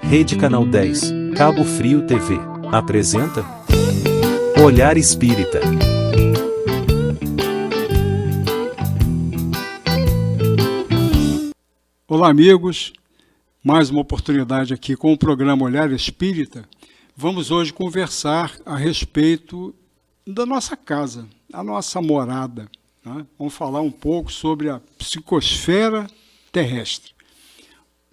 Rede Canal 10, Cabo Frio TV, apresenta Olhar Espírita. Olá, amigos, mais uma oportunidade aqui com o programa Olhar Espírita. Vamos hoje conversar a respeito da nossa casa, a nossa morada, né? Vamos falar um pouco sobre a psicosfera terrestre.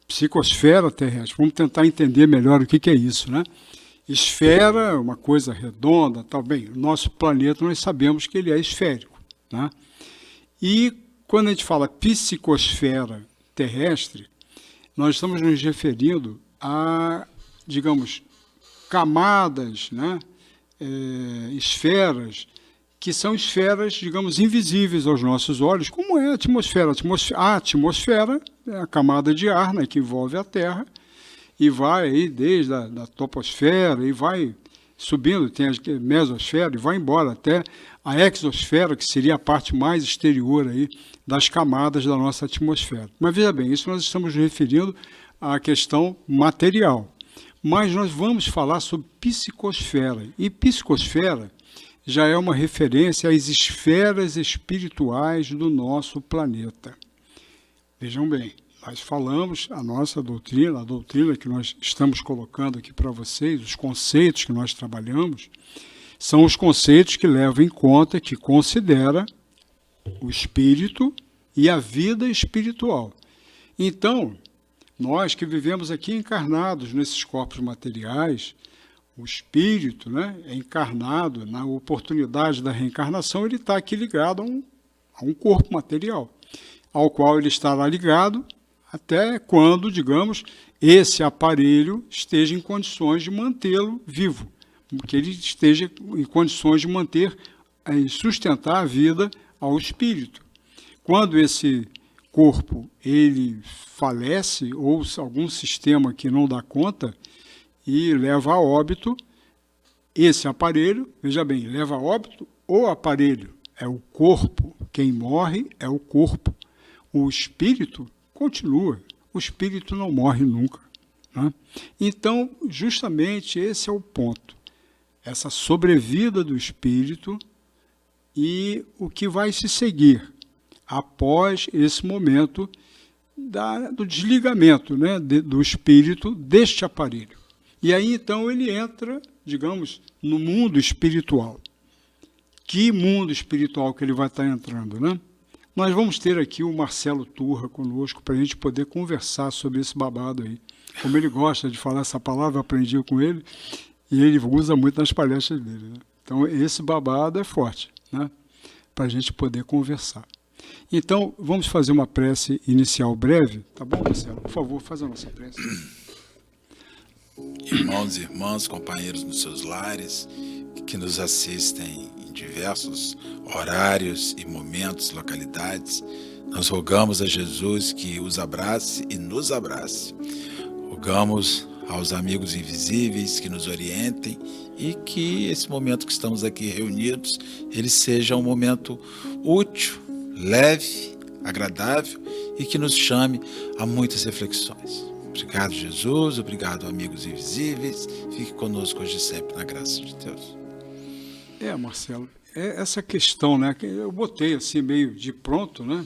Psicosfera terrestre, vamos tentar entender melhor o que é isso, né? Esfera é uma coisa redonda, tal. Bem, o nosso planeta nós sabemos que ele é esférico, né? E quando a gente fala psicosfera terrestre, nós estamos nos referindo a, digamos, camadas, né? Esferas, que são esferas, digamos, invisíveis aos nossos olhos, como é a atmosfera. A atmosfera é a camada de ar, né, que envolve a Terra, e vai aí desde a da troposfera, e vai subindo, tem a mesosfera, e vai embora até a exosfera, que seria a parte mais exterior aí das camadas da nossa atmosfera. Mas veja bem, isso nós estamos nos referindo à questão material. Mas nós vamos falar sobre psicosfera. E psicosfera já é uma referência às esferas espirituais do nosso planeta. Vejam bem, nós falamos, a nossa doutrina, a doutrina que nós estamos colocando aqui para vocês, os conceitos que nós trabalhamos, são os conceitos que levam em conta, que considera o espírito e a vida espiritual. Então, nós que vivemos aqui encarnados nesses corpos materiais, o espírito, né, é encarnado, na oportunidade da reencarnação, ele está aqui ligado a um corpo material, ao qual ele estará ligado até quando, digamos, esse aparelho esteja em condições de mantê-lo vivo, que ele esteja em condições de manter e sustentar a vida ao espírito. Quando esse corpo ele falece ou algum sistema que não dá conta e leva a óbito, esse aparelho, veja bem, leva a óbito o aparelho, é o corpo, quem morre é o corpo. O espírito continua, o espírito não morre nunca, né? Então, justamente esse é o ponto, essa sobrevida do espírito e o que vai se seguir após esse momento do desligamento, né, do espírito deste aparelho. E aí, então, ele entra, digamos, no mundo espiritual. Que mundo espiritual que ele vai estar entrando, né? Nós vamos ter aqui o Marcelo Turra conosco para a gente poder conversar sobre esse babado aí. Como ele gosta de falar essa palavra, eu aprendi com ele, e ele usa muito nas palestras dele, né? Então, esse babado é forte, né? Para a gente poder conversar. Então, vamos fazer uma prece inicial breve, tá bom, Marcelo? Por favor, faz a nossa prece. Irmãos e irmãs, companheiros nos seus lares, que nos assistem em diversos horários e momentos, localidades, nós rogamos a Jesus que os abrace e nos abrace. Rogamos aos amigos invisíveis que nos orientem e que esse momento que estamos aqui reunidos, ele seja um momento útil, leve, agradável e que nos chame a muitas reflexões. Obrigado, Jesus. Obrigado, amigos invisíveis. Fique conosco hoje e sempre, na graça de Deus. Marcelo, essa questão, né, que eu botei assim meio de pronto, né?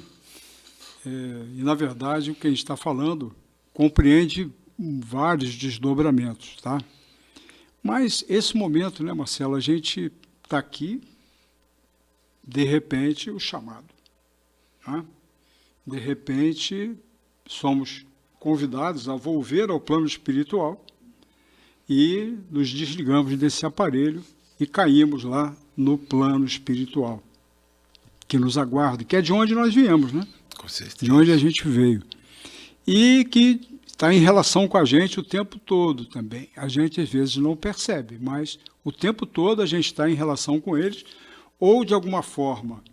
E, na verdade, o que a gente está falando compreende vários desdobramentos, tá? Mas esse momento, né, Marcelo, a gente está aqui, de repente, o chamado, né? De repente, somos convidados a volver ao plano espiritual e nos desligamos desse aparelho e caímos lá no plano espiritual, que nos aguarda, que é de onde nós viemos, né? Com certeza. De onde a gente veio. E que está em relação com a gente o tempo todo também. A gente, às vezes, não percebe, mas o tempo todo a gente está em relação com eles, ou, de alguma forma,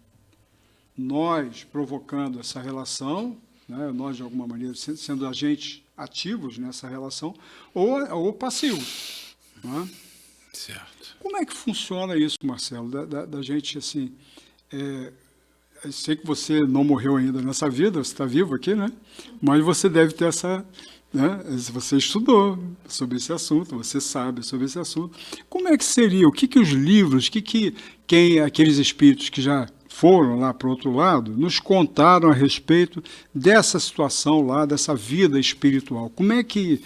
nós provocando essa relação, né, nós, de alguma maneira, sendo agentes ativos nessa relação, ou passivos, né? Certo. Como é que funciona isso, Marcelo? Da gente, assim... eu sei que você não morreu ainda nessa vida, você está vivo aqui, né? Mas você deve ter né? Você estudou sobre esse assunto, você sabe sobre esse assunto. Como é que seria? O que os livros, aqueles espíritos que já foram lá para o outro lado, nos contaram a respeito dessa situação lá, dessa vida espiritual? Como é que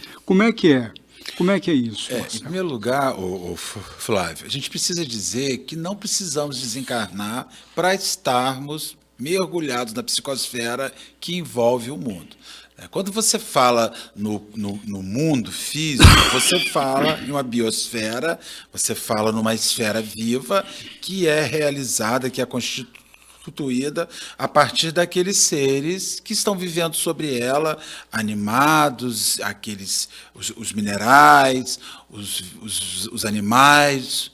é? Como é que é isso, Em Marcelo? primeiro lugar, Flávio, a gente precisa dizer que não precisamos desencarnar para estarmos mergulhados na psicosfera que envolve o mundo. Quando você fala no mundo físico, você fala em uma biosfera, você fala numa esfera viva que é realizada, que é constituída a partir daqueles seres que estão vivendo sobre ela, animados, os minerais, os animais,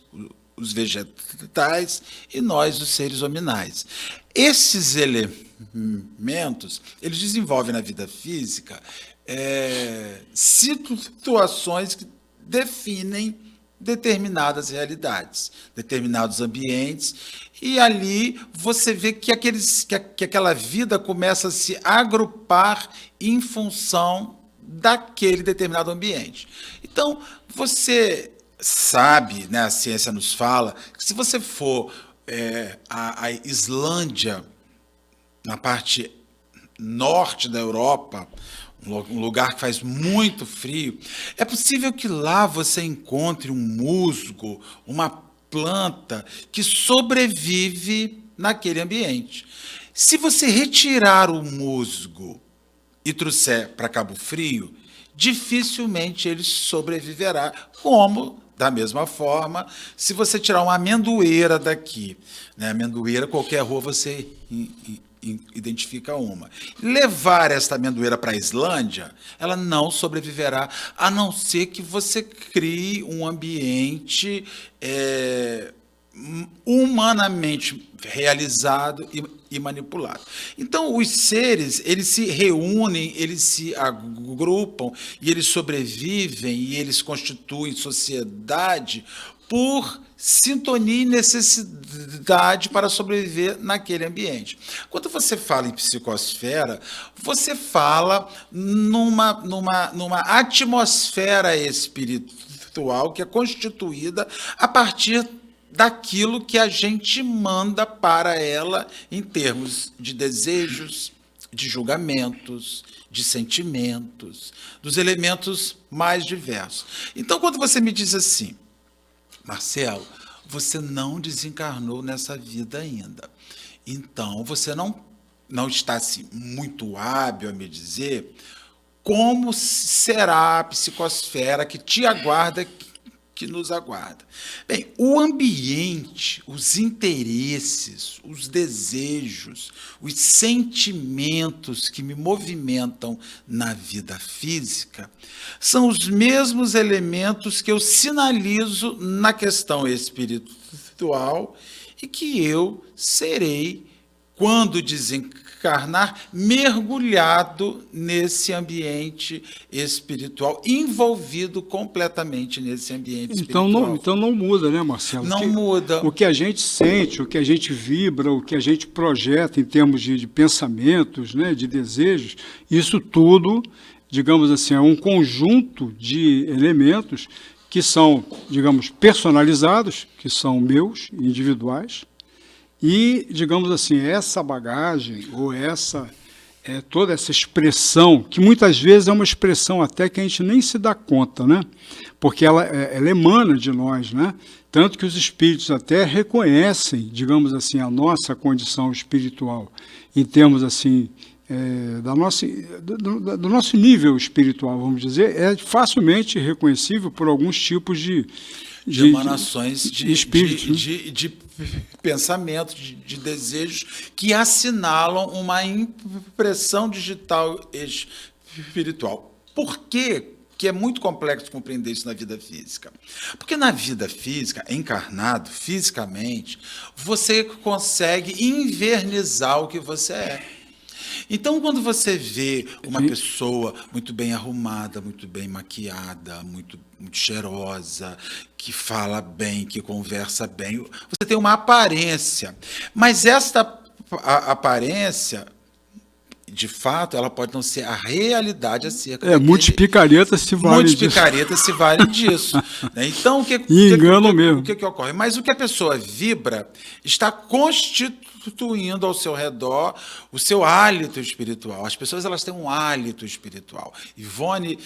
os vegetais e nós, os seres hominais. Esses elementos, eles desenvolvem na vida física situações que definem determinadas realidades, determinados ambientes, e ali você vê que aquela vida começa a se agrupar em função daquele determinado ambiente. Então, você sabe, né, a ciência nos fala, que se você for a Islândia, na parte norte da Europa, um lugar que faz muito frio, é possível que lá você encontre um musgo, uma planta que sobrevive naquele ambiente. Se você retirar o musgo e trouxer para Cabo Frio, dificilmente ele sobreviverá, como, da mesma forma, se você tirar uma amendoeira daqui, né, amendoeira, qualquer rua você identifica uma. Levar esta amendoeira para a Islândia, ela não sobreviverá, a não ser que você crie um ambiente humanamente realizado e manipulado. Então, os seres, eles se reúnem, eles se agrupam e eles sobrevivem e eles constituem sociedade por sintonia e necessidade para sobreviver naquele ambiente. Quando você fala em psicosfera, você fala numa atmosfera espiritual que é constituída a partir daquilo que a gente manda para ela em termos de desejos, de julgamentos, de sentimentos, dos elementos mais diversos. Então, quando você me diz assim, Marcelo, você não desencarnou nessa vida ainda. Então, você não está assim, muito hábil a me dizer como será a psicosfera que te aguarda, que nos aguarda. Bem, o ambiente, os interesses, os desejos, os sentimentos que me movimentam na vida física são os mesmos elementos que eu sinalizo na questão espiritual e que eu serei, quando desencarnar, mergulhado nesse ambiente espiritual, envolvido completamente nesse ambiente espiritual. Então não muda, né, Marcelo? Não muda. O que a gente sente, o que a gente vibra, o que a gente projeta em termos de pensamentos, né, de desejos, isso tudo, digamos assim, é um conjunto de elementos que são, digamos, personalizados, que são meus, individuais, e, digamos assim, essa bagagem, ou toda essa expressão, que muitas vezes é uma expressão até que a gente nem se dá conta, né? Porque ela emana de nós, né? Tanto que os espíritos até reconhecem, digamos assim, a nossa condição espiritual, em termos assim, do nosso nível espiritual, vamos dizer, é facilmente reconhecível por alguns tipos de emanações de espíritos, de pensamento, de desejos que assinalam uma impressão digital espiritual. Por quê? Que é muito complexo compreender isso na vida física. Porque na vida física, encarnado, fisicamente, você consegue invernizar o que você é. Então, quando você vê uma pessoa muito bem arrumada, muito bem maquiada, muito cheirosa, que fala bem, que conversa bem, você tem uma aparência. Mas esta aparência, de fato, ela pode não ser a realidade acerca Muitos picaretas se valem muitos disso. picaretas se valem disso. Né? Então, mesmo. O que ocorre? Mas o que a pessoa vibra está constituindo ao seu redor o seu hálito espiritual. As pessoas, elas têm um hálito espiritual. Ivone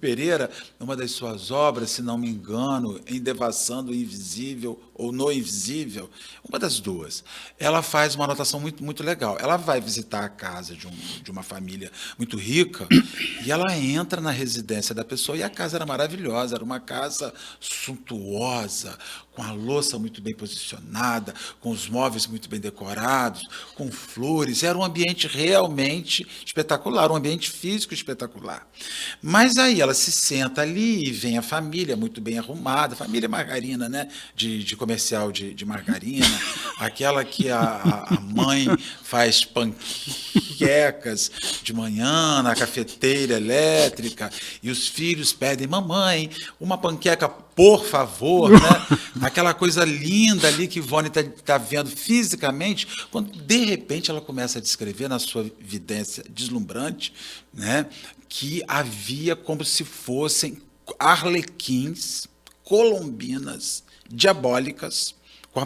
Pereira, numa das suas obras, se não me engano, em Devassando o Invisível ou No Invisível, uma das duas, ela faz uma anotação muito, muito legal. Ela vai visitar a casa de uma família muito rica e ela entra na residência da pessoa e a casa era maravilhosa, era uma casa suntuosa, com a louça muito bem posicionada, com os móveis muito bem decorados, com flores. Era um ambiente realmente espetacular, um ambiente físico espetacular. Mas aí ela se senta ali e vem a família muito bem arrumada, família margarina, né? De comercial de margarina, aquela que a mãe faz panquecas de manhã na cafeteira elétrica e os filhos pedem, mamãe, uma panqueca, por favor, né? Aquela coisa linda ali que Ivone está vendo fisicamente, quando de repente ela começa a descrever na sua vidência deslumbrante, né? Que havia como se fossem arlequins, colombinas, diabólicas, com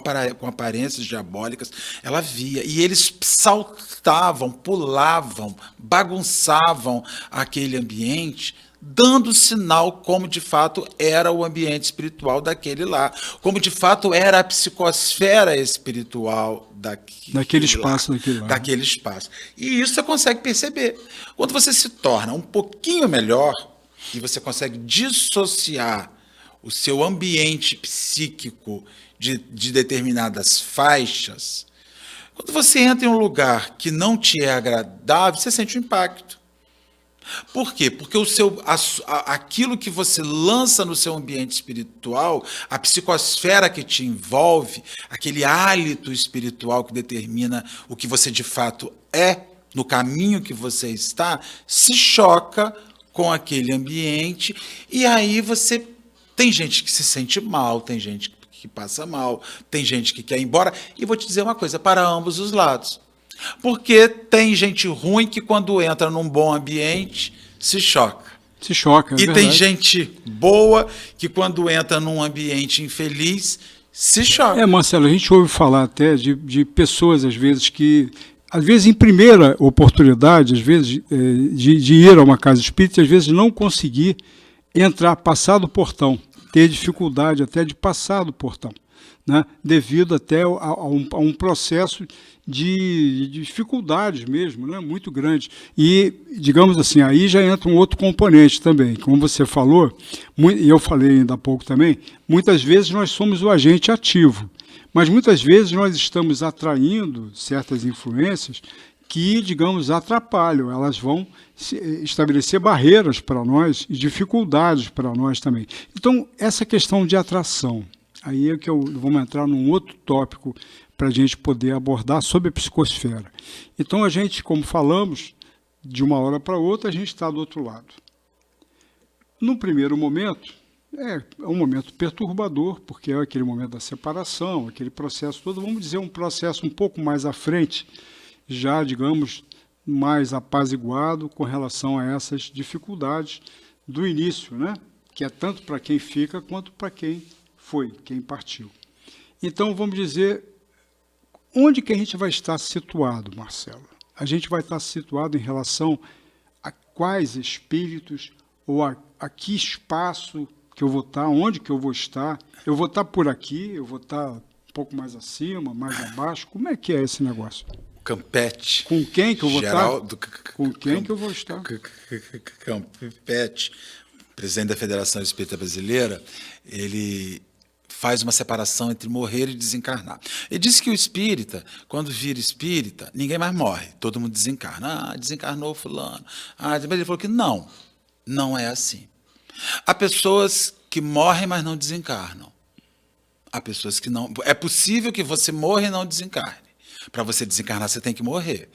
aparências diabólicas, ela via, e eles saltavam, pulavam, bagunçavam aquele ambiente, dando sinal como de fato era o ambiente espiritual daquele lá, como de fato era a psicosfera espiritual daquele espaço. Daquele espaço. E isso você consegue perceber. Quando você se torna um pouquinho melhor e você consegue dissociar o seu ambiente psíquico de determinadas faixas, quando você entra em um lugar que não te é agradável, você sente um impacto. Por quê? Porque aquilo que você lança no seu ambiente espiritual, a psicosfera que te envolve, aquele hálito espiritual que determina o que você de fato é, no caminho que você está, se choca com aquele ambiente, e aí você tem gente que se sente mal, tem gente que passa mal, tem gente que quer ir embora, e vou te dizer uma coisa, para ambos os lados. Porque tem gente ruim que quando entra num bom ambiente se choca. Se choca, e verdade. Tem gente boa que quando entra num ambiente infeliz se choca. Marcelo, a gente ouve falar até de pessoas, às vezes, em primeira oportunidade, às vezes, de ir a uma casa espírita, às vezes não conseguir passar do portão, ter dificuldade até de passar do portão, né? Devido até a um processo de dificuldades mesmo, né? Muito grande. E, digamos assim, aí já entra um outro componente também. Como você falou, e eu falei ainda há pouco também, muitas vezes nós somos o agente ativo, mas muitas vezes nós estamos atraindo certas influências que, digamos, atrapalham, elas vão estabelecer barreiras para nós e dificuldades para nós também. Então, essa questão de atração, aí é que vamos entrar num outro tópico para a gente poder abordar sobre a psicosfera. Então, a gente, como falamos, de uma hora para outra, a gente está do outro lado. No primeiro momento, é um momento perturbador, porque é aquele momento da separação, aquele processo todo, vamos dizer, um processo um pouco mais à frente, já, digamos, mais apaziguado com relação a essas dificuldades do início, né? Que é tanto para quem fica quanto para quem foi, quem partiu. Então, vamos dizer, onde que a gente vai estar situado, Marcelo? A gente vai estar situado em relação a quais espíritos ou a que espaço que eu vou estar, onde que eu vou estar? Eu vou estar por aqui, eu vou estar um pouco mais acima, mais abaixo? Como é que é esse negócio? Campete. Com quem que eu vou estar? Do Com quem que eu vou estar? Campete, presidente da Federação Espírita Brasileira, ele faz uma separação entre morrer e desencarnar. Ele disse que o espírita, quando vira espírita, ninguém mais morre, todo mundo desencarna. Ah, desencarnou fulano. Ah, ele falou que não é assim. Há pessoas que morrem, mas não desencarnam. Há pessoas que não... É possível que você morra e não desencarne. Para você desencarnar, você tem que morrer.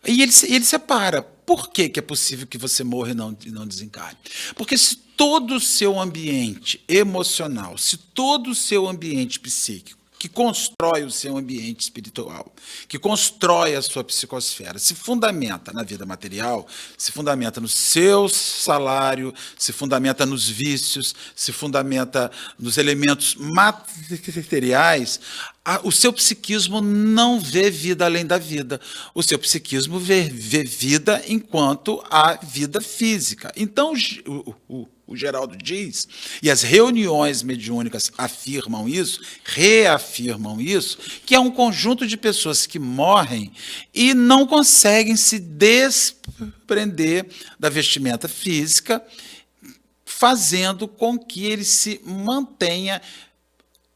E ele separa. Por que é possível que você morra e não desencarne? Porque se todo o seu ambiente emocional, se todo o seu ambiente psíquico, que constrói o seu ambiente espiritual, que constrói a sua psicosfera, se fundamenta na vida material, se fundamenta no seu salário, se fundamenta nos vícios, se fundamenta nos elementos materiais, o seu psiquismo não vê vida além da vida. O seu psiquismo vê vida enquanto há vida física. Então, o Geraldo diz, e as reuniões mediúnicas afirmam isso, reafirmam isso, que é um conjunto de pessoas que morrem e não conseguem se desprender da vestimenta física, fazendo com que ele se mantenha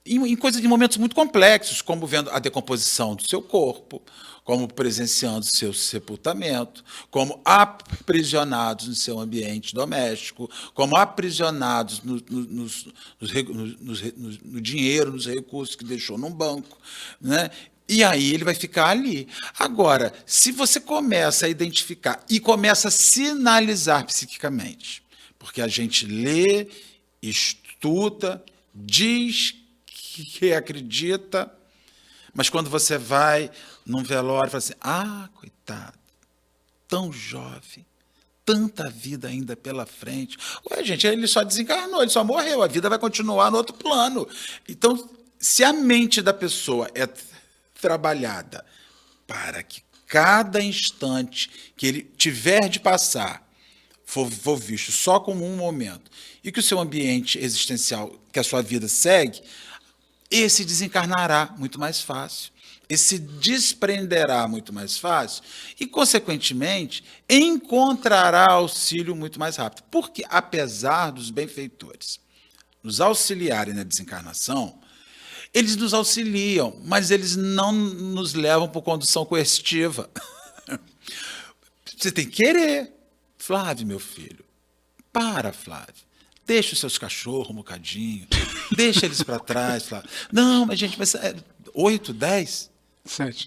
em coisas de momentos muito complexos, como vendo a decomposição do seu corpo, como presenciando seu sepultamento, como aprisionados no seu ambiente doméstico, como aprisionados no dinheiro, nos recursos que deixou num banco, né? E aí ele vai ficar ali. Agora, se você começa a identificar e começa a sinalizar psiquicamente, porque a gente lê, estuda, diz que acredita, mas quando você vai num velório, fala assim, coitado, tão jovem, tanta vida ainda pela frente. Ué, gente, ele só desencarnou, ele só morreu, a vida vai continuar no outro plano. Então, se a mente da pessoa é trabalhada para que cada instante que ele tiver de passar for visto só como um momento, e que o seu ambiente existencial, que a sua vida segue, esse desencarnará muito mais fácil, esse desprenderá muito mais fácil e, consequentemente, encontrará auxílio muito mais rápido. Porque, apesar dos benfeitores nos auxiliarem na desencarnação, eles nos auxiliam, mas eles não nos levam por condução coercitiva. Você tem que querer. Flávio, meu filho, Flávio. Deixa os seus cachorros um bocadinho. Deixa eles para trás, Flávio. Não, mas gente, 8, 10?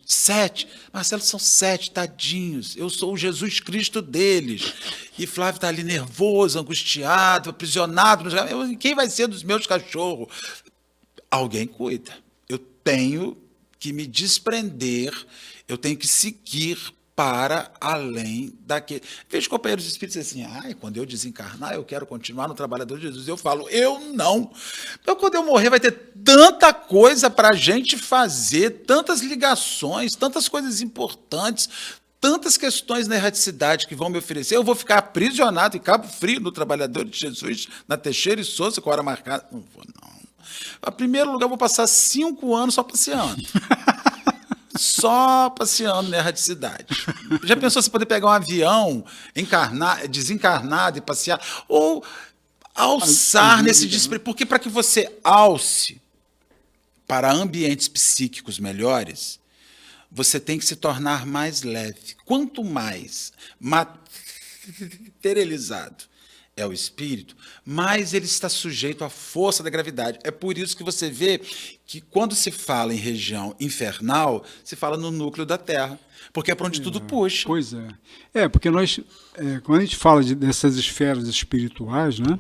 7. Marcelo, são 7, tadinhos. Eu sou o Jesus Cristo deles. E Flávio está ali nervoso, angustiado, aprisionado. Quem vai ser dos meus cachorros? Alguém cuida. Eu tenho que me desprender, eu tenho que seguir para além daquele. Vejo companheiros espíritos assim, quando eu desencarnar, eu quero continuar no Trabalhador de Jesus. Eu falo, eu não. Então, quando eu morrer, vai ter tanta coisa para a gente fazer, tantas ligações, tantas coisas importantes, tantas questões na erraticidade que vão me oferecer. Eu vou ficar aprisionado em Cabo Frio no Trabalhador de Jesus, na Teixeira e Souza, com a hora marcada. Não vou, não. Em primeiro lugar, eu vou passar 5 anos só passeando. Só passeando na erraticidade. Já pensou você poder pegar um avião, desencarnado e passear? Ou alçar nesse desprendimento? Porque para que você alce para ambientes psíquicos melhores, você tem que se tornar mais leve. Quanto mais materializado é o espírito, mais ele está sujeito à força da gravidade. É por isso que você vê que quando se fala em região infernal, se fala no núcleo da Terra, porque é para onde tudo puxa. Pois é. Porque nós, quando a gente fala dessas esferas espirituais, né,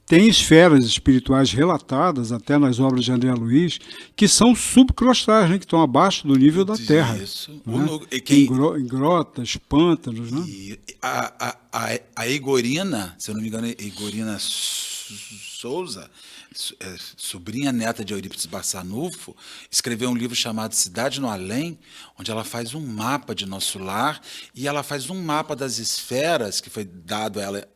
tem esferas espirituais relatadas, até nas obras de André Luiz, que são subcrostais, né, que estão abaixo do nível da Terra. Isso. Né? Em grotas, pântanos. Né? E a Igorina, se eu não me engano, Igorina Souza, sobrinha neta de Eurípides Barçanufo, escreveu um livro chamado Cidade no Além, onde ela faz um mapa de nosso lar e ela faz um mapa das esferas que foi dado a ela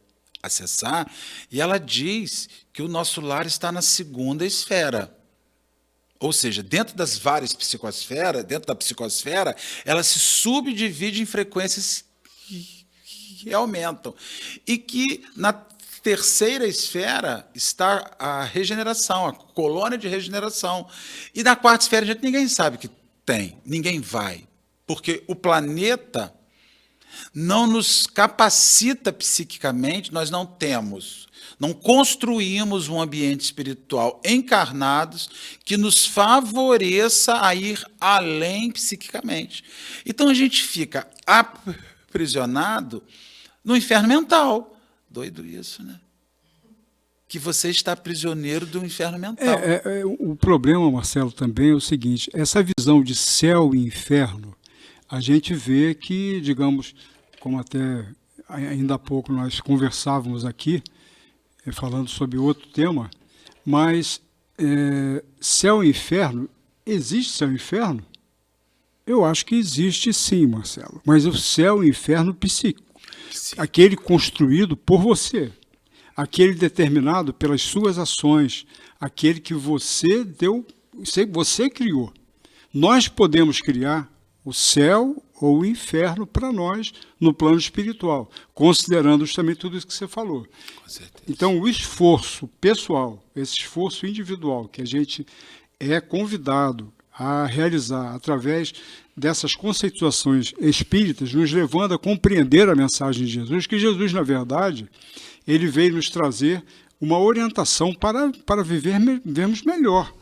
acessar, e ela diz que o nosso lar está na 2ª esfera. Ou seja, dentro das várias psicosferas, dentro da psicosfera, ela se subdivide em frequências que aumentam. E que na 3ª esfera está a regeneração, a colônia de regeneração. E na 4ª esfera, ninguém sabe que tem, ninguém vai. Porque o planeta não nos capacita psiquicamente, nós não construímos um ambiente espiritual encarnados que nos favoreça a ir além psiquicamente. Então a gente fica aprisionado no inferno mental. Doido isso, né? que você está prisioneiro do inferno mental. O problema, Marcelo, também é o seguinte, essa visão de céu e inferno, a gente vê que, digamos, como até ainda há pouco nós conversávamos aqui, falando sobre outro tema, mas céu e inferno, existe céu e inferno? Eu acho que existe sim, Marcelo, mas o céu e inferno psíquico, aquele construído por você, aquele determinado pelas suas ações, aquele que você deu, você criou. Nós podemos criar o céu ou o inferno para nós no plano espiritual, considerando justamente tudo isso que você falou. Com certeza. Então, o esforço pessoal, esse esforço individual que a gente é convidado a realizar através dessas conceituações espíritas, nos levando a compreender a mensagem de Jesus, que Jesus, na verdade, ele veio nos trazer uma orientação para vivermos melhor,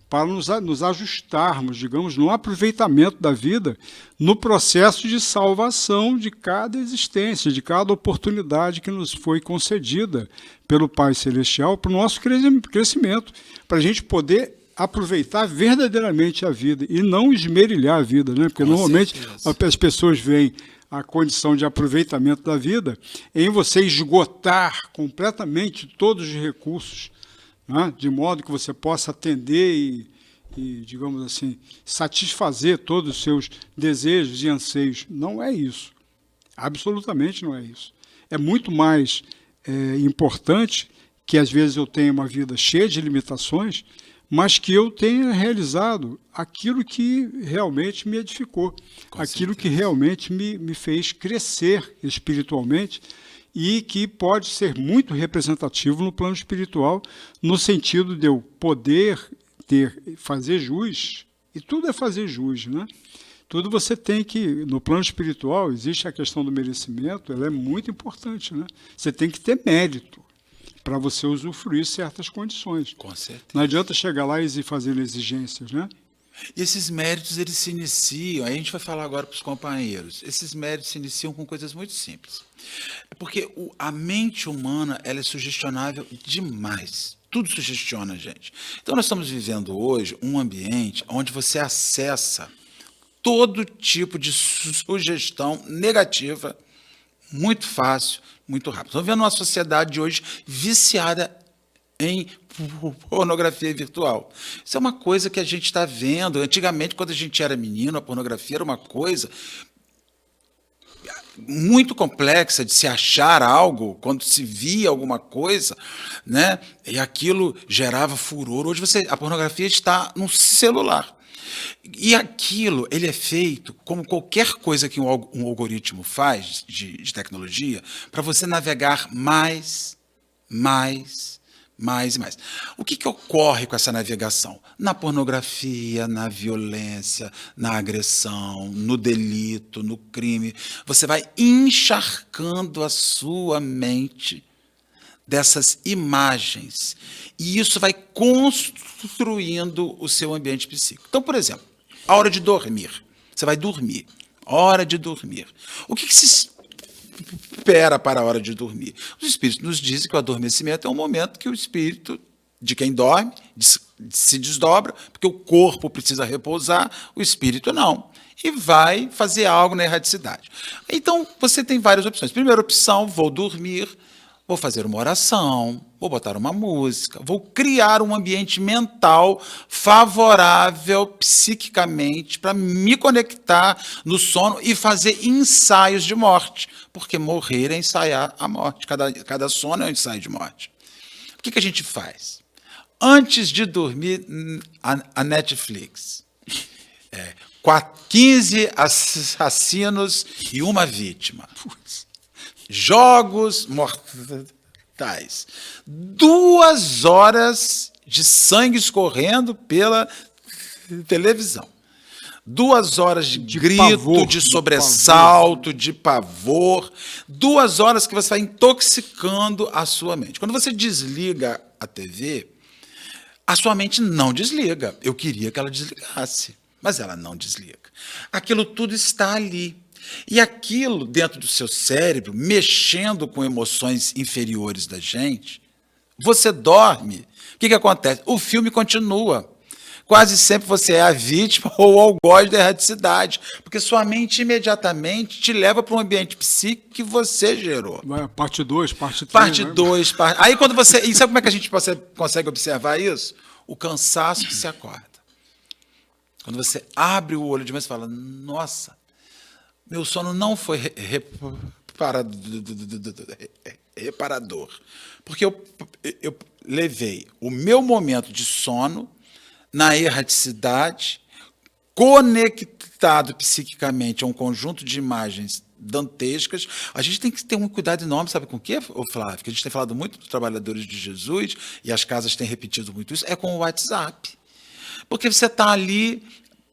para nos ajustarmos, digamos, no aproveitamento da vida, no processo de salvação de cada existência, de cada oportunidade que nos foi concedida pelo Pai Celestial para o nosso crescimento, para a gente poder aproveitar verdadeiramente a vida e não esmerilhar a vida, né? Porque normalmente as pessoas veem a condição de aproveitamento da vida em você esgotar completamente todos os recursos, né? De modo que você possa atender e, digamos assim, satisfazer todos os seus desejos e anseios. Não é isso. Absolutamente não é isso. É muito mais importante que às vezes eu tenha uma vida cheia de limitações, mas que eu tenha realizado aquilo que realmente me edificou, aquilo que realmente me fez crescer espiritualmente e que pode ser muito representativo no plano espiritual, no sentido de eu poder fazer jus, e tudo é fazer jus, né? Tudo você tem que, no plano espiritual, existe a questão do merecimento, ela é muito importante, né? Você tem que ter mérito para você usufruir certas condições. Com certeza. Não adianta chegar lá e fazer exigências, né? E esses méritos, eles se iniciam, aí a gente vai falar agora para os companheiros, esses méritos se iniciam com coisas muito simples. Porque a mente humana, ela é sugestionável demais. Tudo sugestiona a gente. Então, nós estamos vivendo hoje um ambiente onde você acessa todo tipo de sugestão negativa muito fácil, muito rápido. Estamos vendo uma sociedade hoje viciada em pornografia virtual. Isso é uma coisa que a gente está vendo. Antigamente, quando a gente era menino, a pornografia era uma coisa muito complexa de se achar algo, quando se via alguma coisa, né? E aquilo gerava furor. Hoje a pornografia está no celular. E aquilo, ele é feito como qualquer coisa que um algoritmo faz de tecnologia, para você navegar mais e mais. O que ocorre com essa navegação? Na pornografia, na violência, na agressão, no delito, no crime. Você vai encharcando a sua mente dessas imagens. E isso vai construindo o seu ambiente psíquico. Então, por exemplo, a hora de dormir. Você vai dormir. Hora de dormir. O que se espera para a hora de dormir? Os espíritos nos dizem que o adormecimento é um momento que o espírito de quem dorme se desdobra, porque o corpo precisa repousar, o espírito não. E vai fazer algo na erraticidade. Então, você tem várias opções. Primeira opção, vou dormir, vou fazer uma oração, vou botar uma música, vou criar um ambiente mental favorável psiquicamente para me conectar no sono e fazer ensaios de morte, porque morrer é ensaiar a morte, cada sono é um ensaio de morte. O que a gente faz? Antes de dormir, a Netflix, 15 assassinos e uma vítima. Jogos mortais. 2 horas de sangue escorrendo pela televisão. 2 horas de grito, pavor, de sobressalto, de pavor. 2 horas que você vai intoxicando a sua mente. Quando você desliga a TV, a sua mente não desliga. Eu queria que ela desligasse, mas ela não desliga. Aquilo tudo está ali. E aquilo dentro do seu cérebro, mexendo com emoções inferiores da gente, você dorme, o que acontece? O filme continua. Quase sempre você é a vítima ou o algoz da erraticidade, porque sua mente imediatamente te leva para um ambiente psíquico que você gerou. Parte 2, parte 3. Parte 2, parte... Aí quando você... E sabe como é que a gente consegue observar isso? O cansaço que se acorda. Quando você abre o olho de manhã e fala, nossa, meu sono não foi reparador. Porque eu levei o meu momento de sono na erraticidade, conectado psiquicamente a um conjunto de imagens dantescas. A gente tem que ter um cuidado enorme, sabe com o quê, Flávio? Que a gente tem falado muito dos trabalhadores de Jesus, e as casas têm repetido muito isso, é com o WhatsApp. Porque você está ali...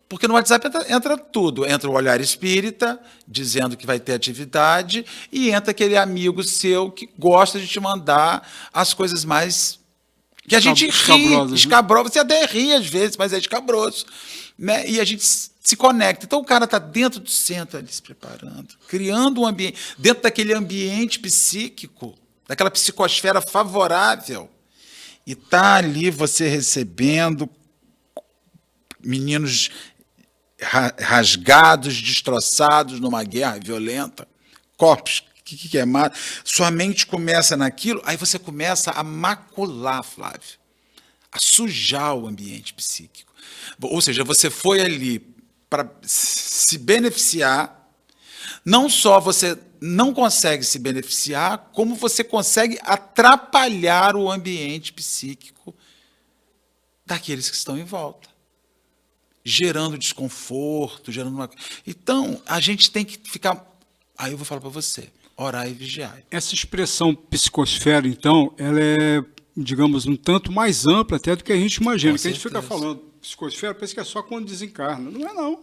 Porque no WhatsApp entra tudo. Entra o olhar espírita, dizendo que vai ter atividade, e entra aquele amigo seu que gosta de te mandar as coisas mais... Que a gente ri, escabroso. Você até ri às vezes, mas é escabroso. Né? E a gente se conecta. Então o cara está dentro do centro ali se preparando, criando um ambiente, dentro daquele ambiente psíquico, daquela psicosfera favorável. E está ali você recebendo meninos rasgados, destroçados numa guerra violenta, corpos que queimaram. Sua mente começa naquilo, aí você começa a macular, Flávio, a sujar o ambiente psíquico. Ou seja, você foi ali para se beneficiar, não só você não consegue se beneficiar, como você consegue atrapalhar o ambiente psíquico daqueles que estão em volta, gerando desconforto, gerando uma... Então, a gente tem que ficar... Aí eu vou falar para você, orar e vigiar. Essa expressão psicosfera, então, ela é, digamos, um tanto mais ampla até do que a gente imagina. Que a gente fica falando psicosfera, pensa que é só quando desencarna. Não é, não.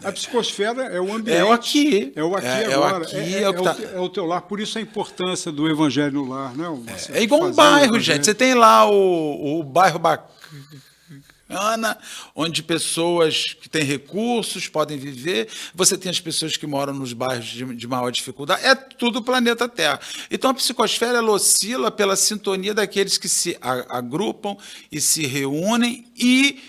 A psicosfera é o ambiente. É o aqui. É o aqui agora. É o teu lar. Por isso a importância do evangelho no lar. Né? É igual um bairro, gente. Você tem lá o bairro bacana, onde pessoas que têm recursos podem viver. Você tem as pessoas que moram nos bairros de maior dificuldade. É tudo o planeta Terra. Então, a psicosfera ela oscila pela sintonia daqueles que se agrupam e se reúnem e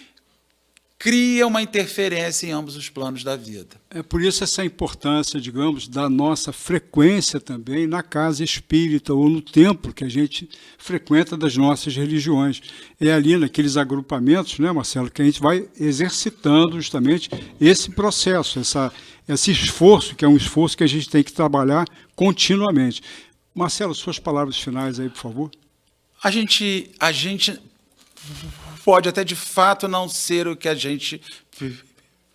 cria uma interferência em ambos os planos da vida. É por isso essa importância, digamos, da nossa frequência também na casa espírita ou no templo que a gente frequenta das nossas religiões. É ali naqueles agrupamentos, né, Marcelo, que a gente vai exercitando justamente esse processo, esse esforço, que é um esforço que a gente tem que trabalhar continuamente. Marcelo, suas palavras finais aí, por favor. A gente pode até de fato não ser o que a gente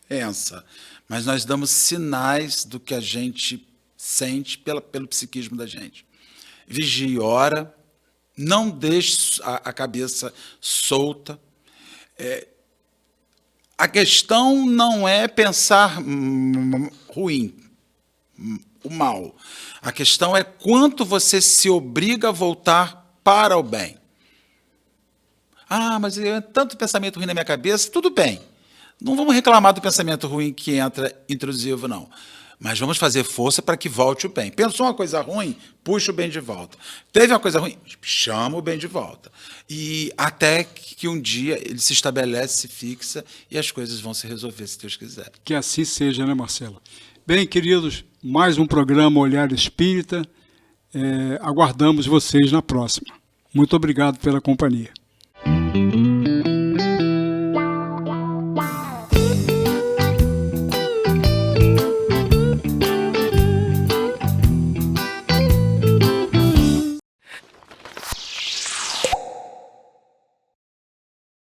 pensa, mas nós damos sinais do que a gente sente pelo psiquismo da gente. Vigie e ora, não deixe a cabeça solta. A questão não é pensar ruim, o mal. A questão é quanto você se obriga a voltar para o bem. Ah, mas eu tanto pensamento ruim na minha cabeça, tudo bem. Não vamos reclamar do pensamento ruim que entra intrusivo, não. Mas vamos fazer força para que volte o bem. Pensou uma coisa ruim, puxa o bem de volta. Teve uma coisa ruim, chama o bem de volta. E até que um dia ele se estabelece, se fixa e as coisas vão se resolver, se Deus quiser. Que assim seja, né, Marcelo? Bem, queridos, mais um programa Olhar Espírita. Aguardamos vocês na próxima. Muito obrigado pela companhia.